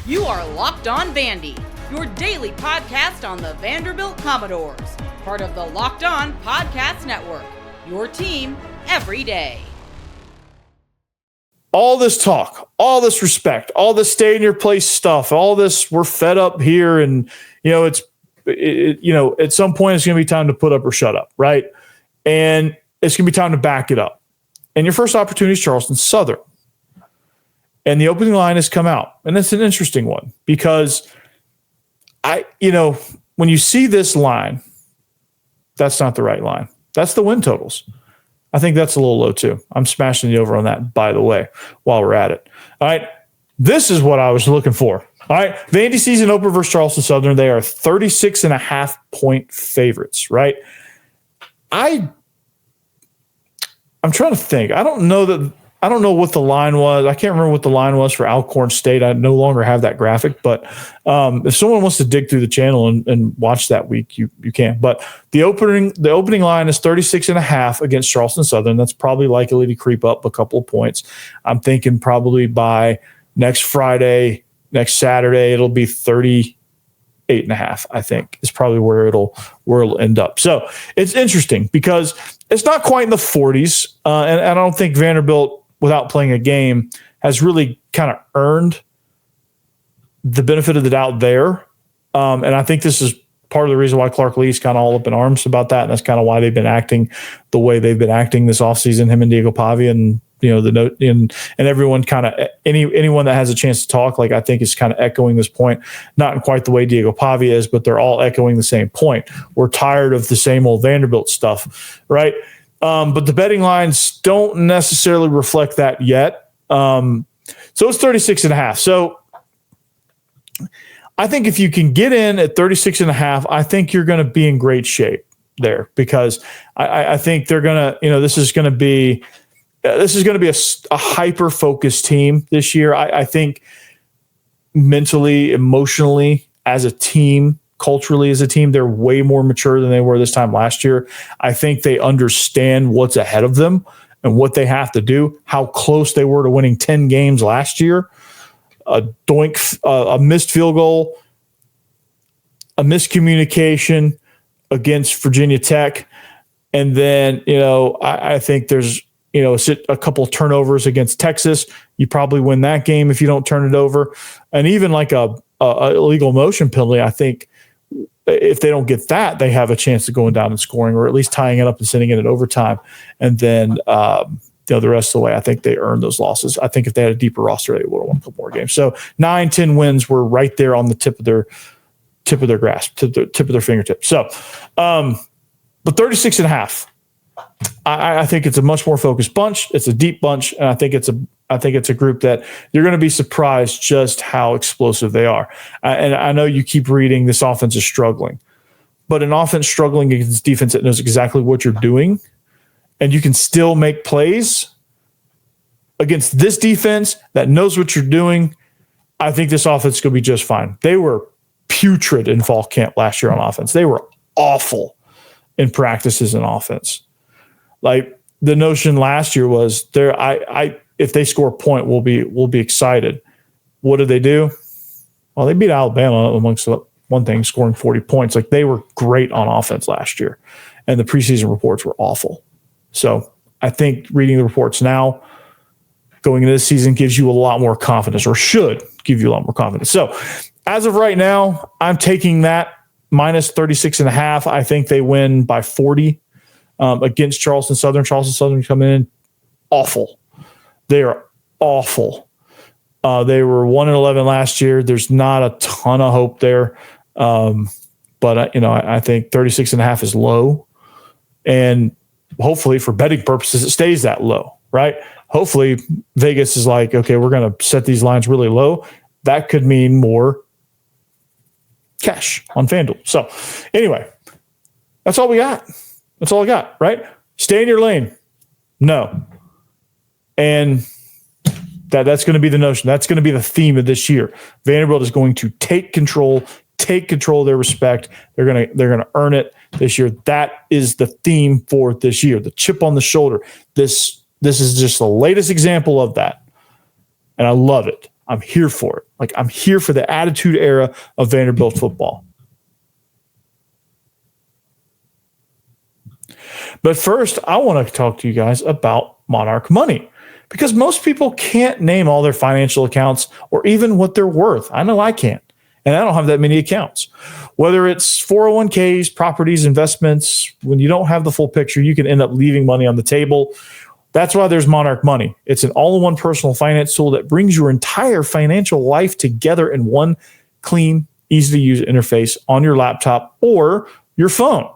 You are Locked On Vandy, your daily podcast on the Vanderbilt Commodores, part of the Locked On Podcast Network, your team every day. All this talk, all this respect, all this stay in your place stuff, all this we're fed up here, and at some point it's going to be time to put up or shut up, right? And it's going to be time to back it up. And your first opportunity is Charleston Southern. And the opening line has come out. And it's an interesting one because when you see this line, that's not the right line. That's the win totals. I think that's a little low too. I'm smashing the over on that, by the way, while we're at it. All right. This is what I was looking for. All right. Vandy season opener versus Charleston Southern. They are 36.5 point favorites, right? I'm trying to think. I don't know what the line was. I can't remember what the line was for Alcorn State. I no longer have that graphic, but if someone wants to dig through the channel and watch that week, you can. But the opening line is 36.5 against Charleston Southern. That's probably likely to creep up a couple of points. I'm thinking probably by next Friday, next Saturday, it'll be 38.5, I think, is probably where it'll end up. So it's interesting because it's not quite in the 40s, and I don't think Vanderbilt, without playing a game, has really kind of earned the benefit of the doubt there. And I think this is part of the reason why Clark Lee's kind of all up in arms about that. And that's kind of why they've been acting the way they've been acting this offseason, him and Diego Pavia and, and everyone kind of anyone that has a chance to talk, like I think is kind of echoing this point, not in quite the way Diego Pavia is, but they're all echoing the same point. We're tired of the same old Vanderbilt stuff, right? But the betting lines don't necessarily reflect that yet. So it's 36.5. So I think if you can get in at 36.5, I think you're going to be in great shape there because I think they're going to, this is going to be a hyper-focused team this year. I think mentally, emotionally, as a team, culturally as a team, they're way more mature than they were this time last year. I think they understand what's ahead of them and what they have to do, how close they were to winning 10 games last year. A missed field goal, a miscommunication against Virginia Tech. And then, I think there's, a couple of turnovers against Texas. You probably win that game if you don't turn it over. And even like a illegal motion penalty, I think, if they don't get that, they have a chance of going down and scoring, or at least tying it up and sending it in overtime. And then, the rest of the way, I think they earned those losses. I think if they had a deeper roster, they would have won a couple more games. So 9-10 wins were right there on the tip of their grasp, tip of their fingertips. So, but 36.5. I think it's a much more focused bunch. It's a deep bunch, and I think it's a group that you're going to be surprised just how explosive they are. And I know you keep reading this offense is struggling, but an offense struggling against defense that knows exactly what you're doing, and you can still make plays against this defense that knows what you're doing. I think this offense is going to be just fine. They were putrid in fall camp last year on offense. They were awful in practices and offense. Like the notion last year was if they score a point, we'll be excited. What did they do? Well, they beat Alabama amongst one thing, scoring 40 points. Like they were great on offense last year, and the preseason reports were awful. So I think reading the reports now, going into this season, gives you a lot more confidence, or should give you a lot more confidence. So as of right now, I'm taking that minus 36.5. I think they win by 40. Against Charleston Southern. Charleston Southern coming in awful. They are awful. They were 1-11 last year. There's not a ton of hope there. But I think 36.5 is low. And hopefully for betting purposes, it stays that low, right? Hopefully Vegas is like, okay, we're going to set these lines really low. That could mean more cash on FanDuel. So anyway, that's all we got. That's all I got, right? Stay in your lane. No. And that's going to be the notion. That's going to be the theme of this year. Vanderbilt is going to take control of their respect. They're going to earn it this year. That is the theme for this year. The chip on the shoulder. This is just the latest example of that. And I love it. I'm here for it. Like, I'm here for the attitude era of Vanderbilt football. But first, I want to talk to you guys about Monarch Money, because most people can't name all their financial accounts or even what they're worth. I know I can't, and I don't have that many accounts. Whether it's 401ks, properties, investments, when you don't have the full picture, you can end up leaving money on the table. That's why there's Monarch Money. It's an all-in-one personal finance tool that brings your entire financial life together in one clean, easy-to-use interface on your laptop or your phone.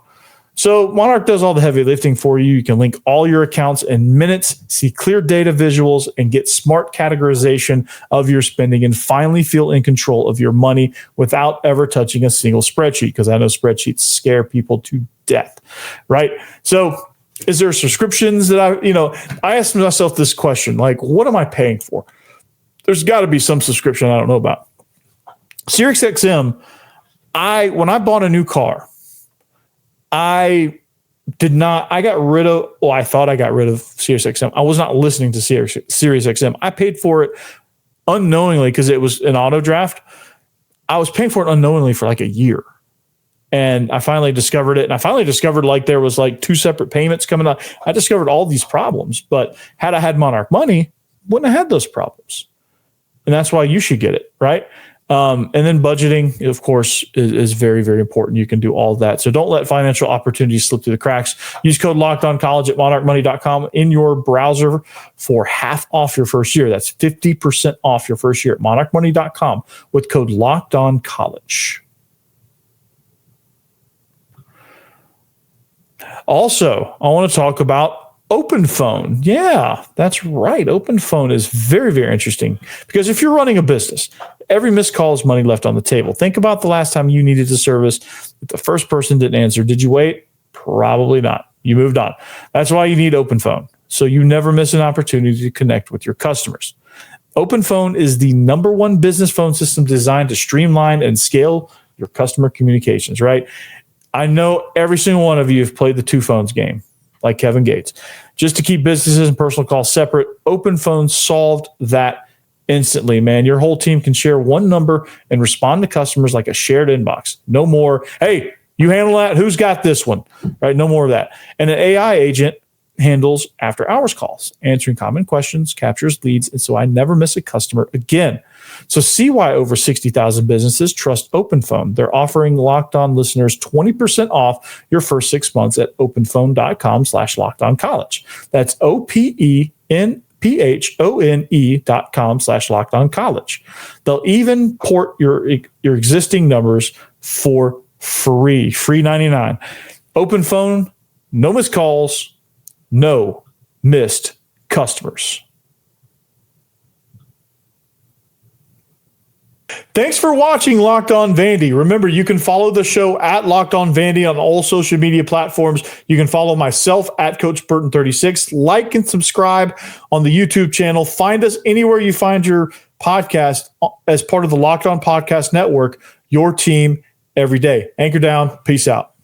So Monarch does all the heavy lifting for you. You can link all your accounts in minutes, see clear data visuals, and get smart categorization of your spending, and finally feel in control of your money without ever touching a single spreadsheet, because I know spreadsheets scare people to death, right? So is there subscriptions that I asked myself this question, like, what am I paying for? There's got to be some subscription I don't know about. SiriusXM, when I bought a new car, I thought I got rid of SiriusXM. I was not listening to SiriusXM. I paid for it unknowingly because it was an auto draft. I was paying for it unknowingly for like a year. And I finally discovered it. And I finally discovered like there was like 2 separate payments coming up. I discovered all these problems. But had I had Monarch Money, wouldn't have had those problems. And that's why you should get it, right? And then budgeting, of course, is very, very important. You can do all of that. So don't let financial opportunities slip through the cracks. Use code LOCKEDONCollege at monarchmoney.com in your browser for half off your first year. That's 50% off your first year at monarchmoney.com with code LOCKEDONCollege. Also, I want to talk about OpenPhone. Yeah, that's right. OpenPhone is very, very interesting because if you're running a business, every missed call is money left on the table. Think about the last time you needed a service that the first person didn't answer. Did you wait? Probably not. You moved on. That's why you need OpenPhone, so you never miss an opportunity to connect with your customers. OpenPhone is the #1 business phone system designed to streamline and scale your customer communications, right? I know every single one of you have played the 2 phones game, like Kevin Gates. Just to keep businesses and personal calls separate, OpenPhone solved that instantly, man. Your whole team can share one number and respond to customers like a shared inbox. No more, hey, you handle that? Who's got this one? Right? No more of that. And an AI agent handles after-hours calls, answering common questions, captures leads, and so I never miss a customer again. So see why over 60,000 businesses trust OpenPhone. They're offering Locked On listeners 20% off your first 6 months at openphone.com/lockedoncollege. That's OPENPHONE.com/lockedoncollege. They'll even port your existing numbers for free 99. OpenPhone, no missed calls, no missed customers. Thanks for watching Locked On Vandy. Remember, you can follow the show at Locked On Vandy on all social media platforms. You can follow myself at Coach Burton 36. Like and subscribe on the YouTube channel. Find us anywhere you find your podcast as part of the Locked On Podcast Network, your team every day. Anchor down. Peace out.